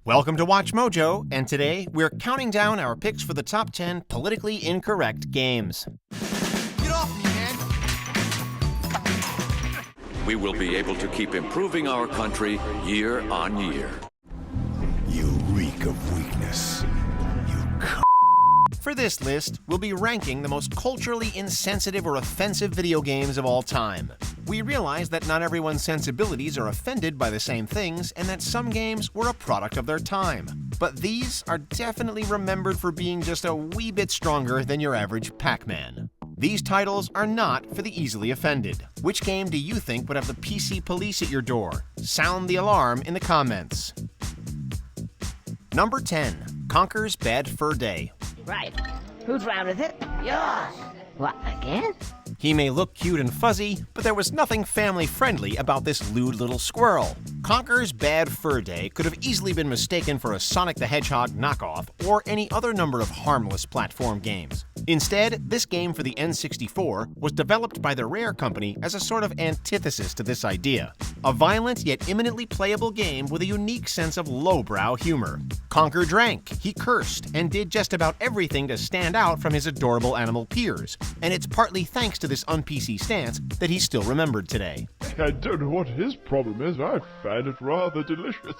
Welcome to Watch Mojo, and today we're counting down our picks for the top 10 politically incorrect games. Get off me, man! We will be able to keep improving our country year on year. You reek of weakness. For this list, we'll be ranking the most culturally insensitive or offensive video games of all time. We realize that not everyone's sensibilities are offended by the same things, and that some games were a product of their time. But these are definitely remembered for being just a wee bit stronger than your average Pac-Man. These titles are not for the easily offended. Which game do you think would have the PC police at your door? Sound the alarm in the comments. Number 10. Conker's Bad Fur Day. Right. Whose round is it? Yours. What, again? He may look cute and fuzzy, but there was nothing family-friendly about this lewd little squirrel. Conker's Bad Fur Day could have easily been mistaken for a Sonic the Hedgehog knockoff or any other number of harmless platform games. Instead, this game for the N64 was developed by the Rare Company as a sort of antithesis to this idea. A violent yet imminently playable game with a unique sense of lowbrow humor. Conker drank, he cursed, and did just about everything to stand out from his adorable animal peers, and it's partly thanks to this un-PC stance that he's still remembered today. I don't know what his problem is. I find it rather delicious.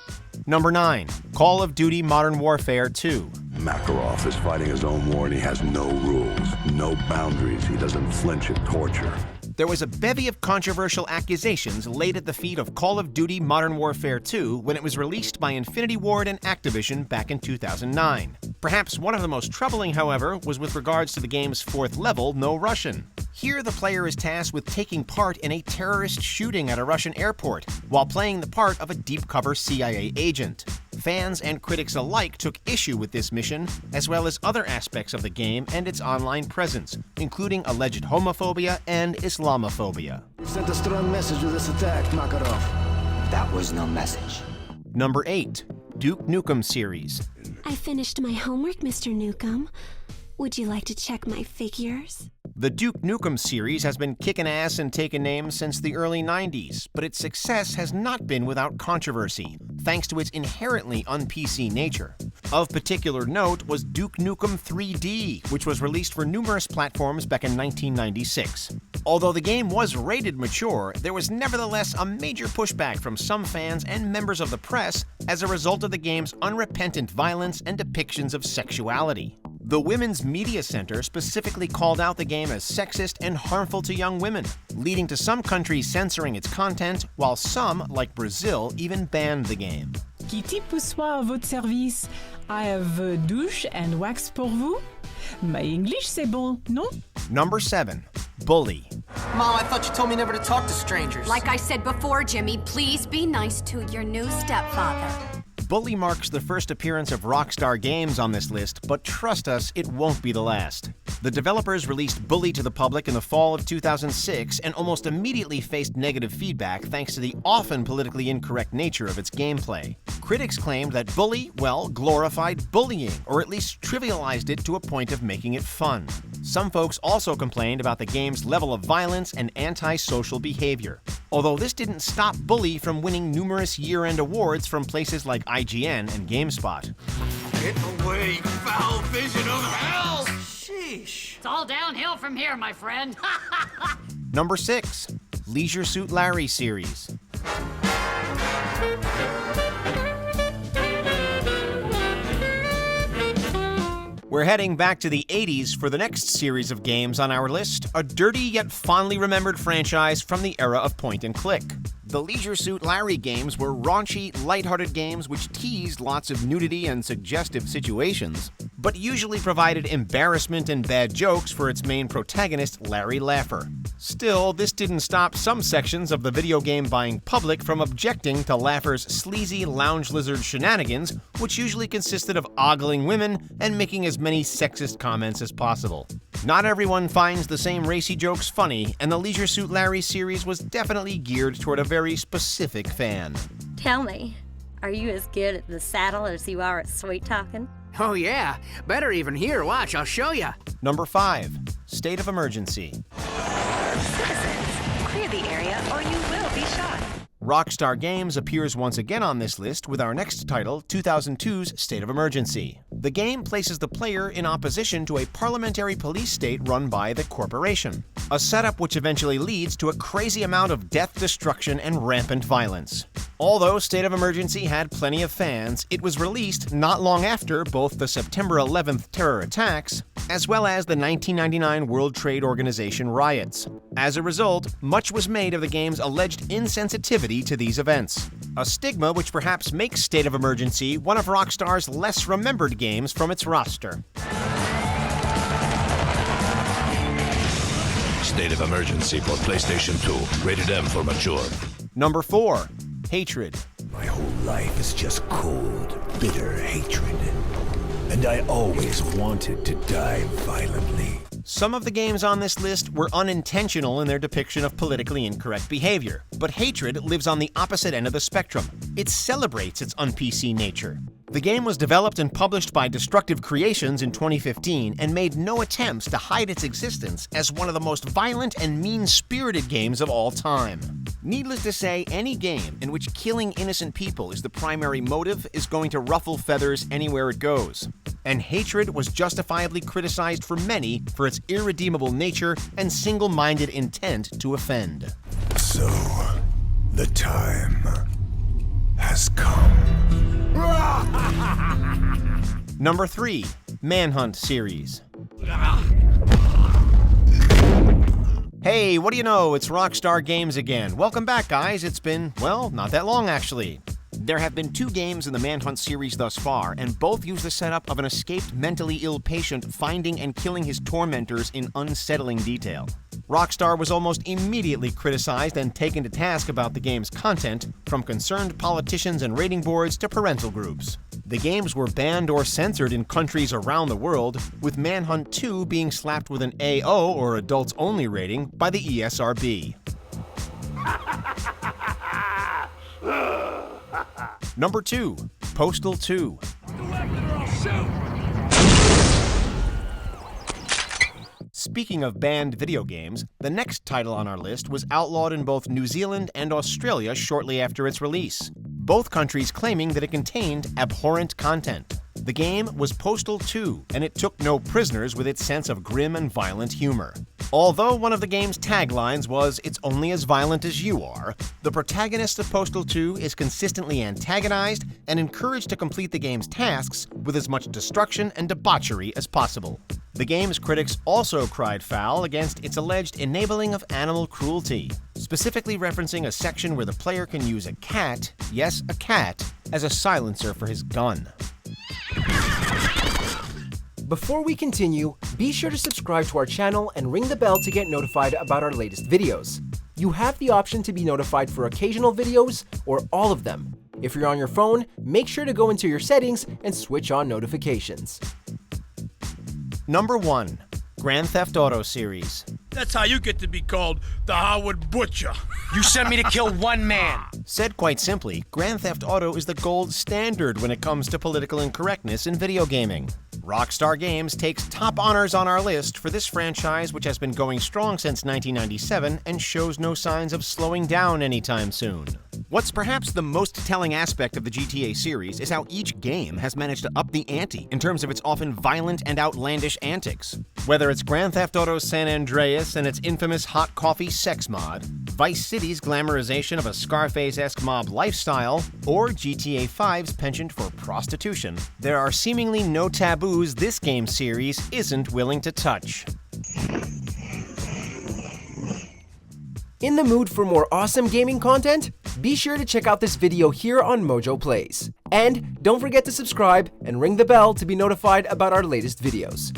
Number 9. Call of Duty Modern Warfare 2. Makarov is fighting his own war and he has no rules, no boundaries. He doesn't flinch at torture. There was a bevy of controversial accusations laid at the feet of Call of Duty Modern Warfare 2 when it was released by Infinity Ward and Activision back in 2009. Perhaps one of the most troubling, however, was with regards to the game's fourth level, No Russian. Here, the player is tasked with taking part in a terrorist shooting at a Russian airport while playing the part of a deep-cover CIA agent. Fans and critics alike took issue with this mission, as well as other aspects of the game and its online presence, including alleged homophobia and Islamophobia. You sent a strong message with this attack, Makarov. That was no message. Number 8. Duke Nukem series. I finished my homework, Mr. Nukem. Would you like to check my figures? The Duke Nukem series has been kicking ass and taking names since the early 90s, but its success has not been without controversy, thanks to its inherently un-PC nature. Of particular note was Duke Nukem 3D, which was released for numerous platforms back in 1996. Although the game was rated mature, there was nevertheless a major pushback from some fans and members of the press as a result of the game's unrepentant violence and depictions of sexuality. The Women's Media Center specifically called out the game as sexist and harmful to young women, leading to some countries censoring its content, while some, like Brazil, even banned the game. Kitty poussoir à votre service. I have a douche and wax pour vous. My English c'est bon, non? Number 7. Bully. Mom, I thought you told me never to talk to strangers. Like I said before, Jimmy, please be nice to your new stepfather. Bully marks the first appearance of Rockstar Games on this list, but trust us, it won't be the last. The developers released Bully to the public in the fall of 2006 and almost immediately faced negative feedback thanks to the often politically incorrect nature of its gameplay. Critics claimed that Bully, well, glorified bullying, or at least trivialized it to a point of making it fun. Some folks also complained about the game's level of violence and anti-social behavior. Although this didn't stop Bully from winning numerous year-end awards from places like IGN and GameSpot. Get away, foul vision of hell! Sheesh. It's all downhill from here, my friend. Number 6. Leisure Suit Larry series. We're heading back to the 80s for the next series of games on our list, a dirty yet fondly remembered franchise from the era of point-and-click. The Leisure Suit Larry games were raunchy, lighthearted games which teased lots of nudity and suggestive situations, but usually provided embarrassment and bad jokes for its main protagonist, Larry Laffer. Still, this didn't stop some sections of the video game buying public from objecting to Laffer's sleazy lounge lizard shenanigans, which usually consisted of ogling women and making as many sexist comments as possible. Not everyone finds the same racy jokes funny, and the Leisure Suit Larry series was definitely geared toward a very specific fan. Tell me, are you as good at the saddle as you are at sweet talking? Oh yeah, better even here. Watch, I'll show you. Number 5. State of Emergency. Citizens, clear the area or you will be shot. Rockstar Games appears once again on this list with our next title, 2002's State of Emergency. The game places the player in opposition to a parliamentary police state run by the corporation, a setup which eventually leads to a crazy amount of death, destruction, and rampant violence. Although State of Emergency had plenty of fans, it was released not long after both the September 11th terror attacks as well as the 1999 World Trade Organization riots. As a result, much was made of the game's alleged insensitivity to these events, a stigma which perhaps makes State of Emergency one of Rockstar's less remembered games from its roster. State of Emergency for PlayStation 2, rated M for mature. Number 4. Hatred. My whole life is just cold, bitter hatred. And I always wanted to die violently. Some of the games on this list were unintentional in their depiction of politically incorrect behavior, but Hatred lives on the opposite end of the spectrum. It celebrates its un-PC nature. The game was developed and published by Destructive Creations in 2015 and made no attempts to hide its existence as one of the most violent and mean-spirited games of all time. Needless to say, any game in which killing innocent people is the primary motive is going to ruffle feathers anywhere it goes. And Hatred was justifiably criticized for many for its irredeemable nature and single-minded intent to offend. So, the time has come. Number 3. Manhunt series. Hey, what do you know? It's Rockstar Games again. Welcome back, guys. It's been, well, not that long, actually. There have been 2 games in the Manhunt series thus far, and both use the setup of an escaped mentally ill patient finding and killing his tormentors in unsettling detail. Rockstar was almost immediately criticized and taken to task about the game's content, from concerned politicians and rating boards to parental groups. The games were banned or censored in countries around the world, with Manhunt 2 being slapped with an AO, or Adults Only rating, by the ESRB. Number 2. Postal 2. Speaking of banned video games, the next title on our list was outlawed in both New Zealand and Australia shortly after its release, both countries claiming that it contained abhorrent content. The game was Postal 2, and it took no prisoners with its sense of grim and violent humor. Although one of the game's taglines was, "It's only as violent as you are," the protagonist of Postal 2 is consistently antagonized and encouraged to complete the game's tasks with as much destruction and debauchery as possible. The game's critics also cried foul against its alleged enabling of animal cruelty, specifically referencing a section where the player can use a cat, yes, a cat, as a silencer for his gun. Before we continue, be sure to subscribe to our channel and ring the bell to get notified about our latest videos. You have the option to be notified for occasional videos or all of them. If you're on your phone, make sure to go into your settings and switch on notifications. Number 1. Grand Theft Auto series. That's how you get to be called the Howard Butcher. You sent me to kill one man. Said quite simply, Grand Theft Auto is the gold standard when it comes to political incorrectness in video gaming. Rockstar Games takes top honors on our list for this franchise, which has been going strong since 1997 and shows no signs of slowing down anytime soon. What's perhaps the most telling aspect of the GTA series is how each game has managed to up the ante in terms of its often violent and outlandish antics. Whether it's Grand Theft Auto San Andreas and its infamous hot coffee sex mod, Vice City's glamorization of a Scarface-esque mob lifestyle, or GTA 5's penchant for prostitution, there are seemingly no taboos this game series isn't willing to touch. In the mood for more awesome gaming content? Be sure to check out this video here on Mojo Plays. And don't forget to subscribe and ring the bell to be notified about our latest videos.